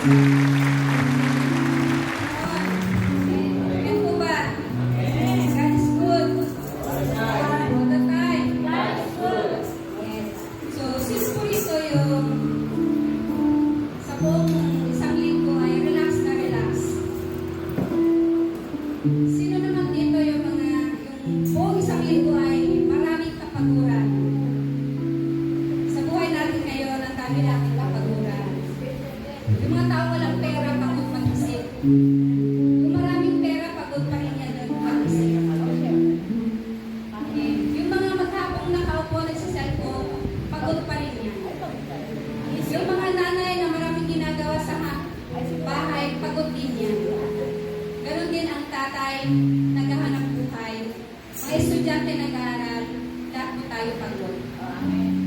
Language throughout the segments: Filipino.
Amen po ba? God is good. All the time. Yes. So, since po ito yung sa buong isang linggo ay relax na relax. Sino naman dito yung buong isang linggo ay maraming kapaguran? Sa buhay natin ngayon, ang dami natin kapaguran. Yung mga tao walang pera, pagod mag-isip. Kung maraming pera, pagod pa rin yan doon mag-isip. Okay. Yung mga maghapong nakaupo, nagsiselfone, pagod pa rin yan. Yung mga nanay na maraming ginagawa sa bahay, pagod din yan. Ganon din ang tatay, naghahanap buhay. Mga estudyante nag-aaral, lahat po tayo pagod.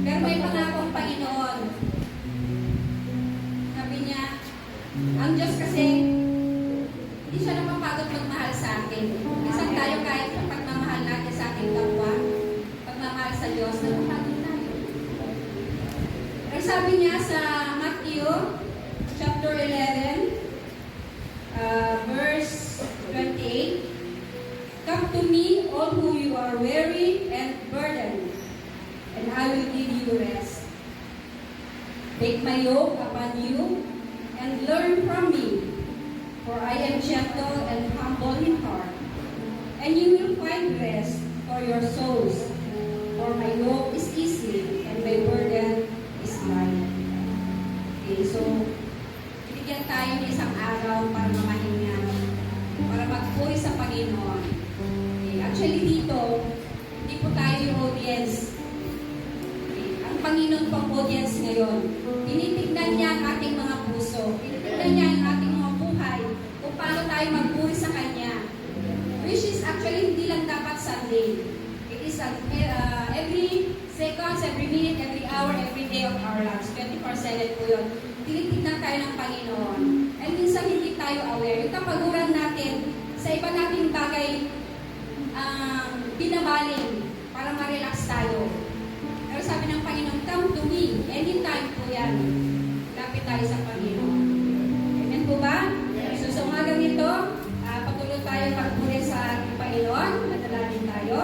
Pero may pangakong Panginoon. Sabi niya, ang Diyos kasi, hindi siya napapagod magmahal sa atin. Isang tayo kahit sa pagmamahal natin sa ating kapwa, pagmamahal sa Diyos, napapagod tayo. Ay sabi niya sa Matthew, chapter 11, verse 28, "Come to me, all who you are weary and burdened, and I will give you rest. Take my yoke upon you, and learn from me, for I am gentle and humble in heart, and you will find rest for your souls. For my yoke is easy, and my burden is light." Okay, so, bigyan tayo ng isang araw para mamahinga, para magpuri sa Panginoon. Okay, actually dito, hindi po tayo yung audience. Ang Panginoon pang audience ngayon. Tinitignan niya ang ating mga puso. Tinitignan niya ang ating mga buhay. Kung paano tayo magpuri sa Kanya. Which is actually hindi lang dapat Sunday. It is every seconds, every minute, every hour, every day of our lives. 24/7 po yun. Tinitignan tayo ng Panginoon. And minsan hindi tayo aware. Yung kapaguran natin sa iba nating bagay binabaling para ma-relax tayo. Pero sabi ng Panginoon, come to me. Anytime po yan. Lapit tayo sa Panginoon. Amen po ba? Yes. So sa umagang ito, patuloy tayo pagpuri sa Panginoon. Madalangin tayo.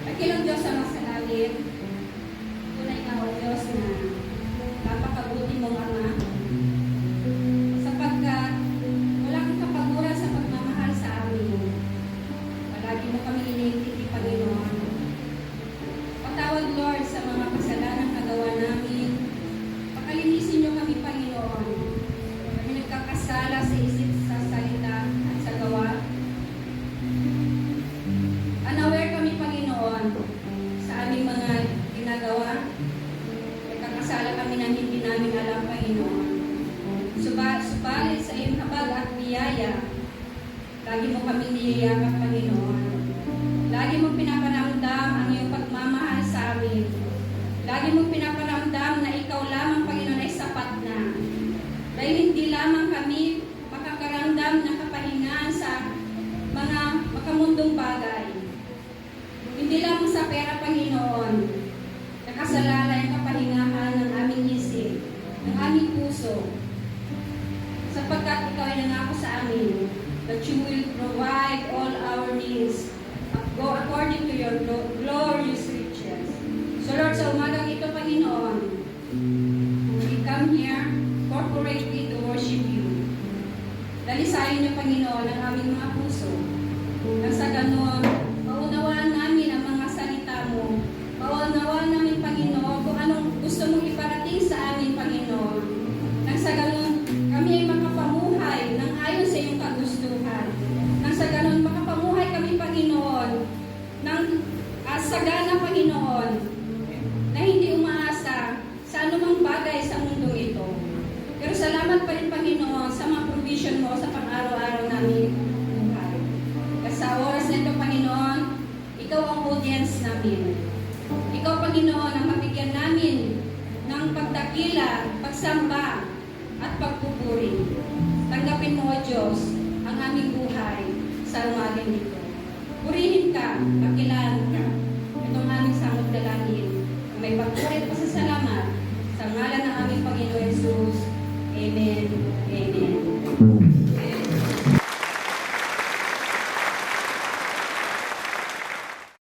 Pagkilang Diyos sa masalangit, tunay nga o Diyos na napakabuti mong Ama. Sapagkat wala kang kapaguran sa pagmamahal sa amin. Palagi mo kami iniintindi, Panginoon. Patawad, Lord, sa mga kasalanan nagawa namin. Pakalinisin niyo kami, Panginoon. Kami nagkakasala sa isip, sa salita, at sa gawa. Unaware kami, Panginoon, sa aming mga ginagawa. Nagkakasala kami na hindi namin alam, Panginoon. Subalit sa iyong habag at biyaya, lagi mo kami niyayakap, Panginoon. Lagi mo pinaparamdam ang iyong pagmamahal sa amin. Lagi mo pinaparamdam na ikaw lamang, Panginoon, ay sapat na. Dahil hindi lamang kami makakaramdam ng kapahingan sa mga makamundong bagay. Hindi lamang sa pera, Panginoon, nakasalalay ang kapahingahan ng aming isip, ng aming puso. Sapagkat ikaw ay nangako sa amin that you will provide all our needs go according to your glorious riches. So Lord, sa umagang ito, Panginoon, we come here corporately to worship you. Dalisayin niyo, Panginoon, ang aming mga puso. Nang sa ganon, maunawaan namin ang mga salita mo. Maunawaan namin, Panginoon, kung anong gusto mong iparating sa amin, Panginoon. Nang sa ganon, kami ay makapamuhay ng ayon sa iyong kagustuhan. Nang sa ganon, makapamuhay kami, Panginoon, ng sagana, Panginoon, na hindi umaasa sa anumang bagay sa mundo ito. Pero salamat pa rin, Panginoon, sa mga provision mo sa pang-araw-araw namin buhay. Kasi sa oras na ito, Panginoon, ikaw ang audience namin. Ikaw, Panginoon, ang mabigyan namin ng pagdakila, pagsamba, at pagpupuri. Tanggapin mo, O Diyos, ang aming buhay sa umagang ito. Purihin ka, pagkilaan ka. Itong aming samot dalangin. May pagpuri at pasasalamat sa ngalan ng aming Panginoon Jesus. Amen. Amen.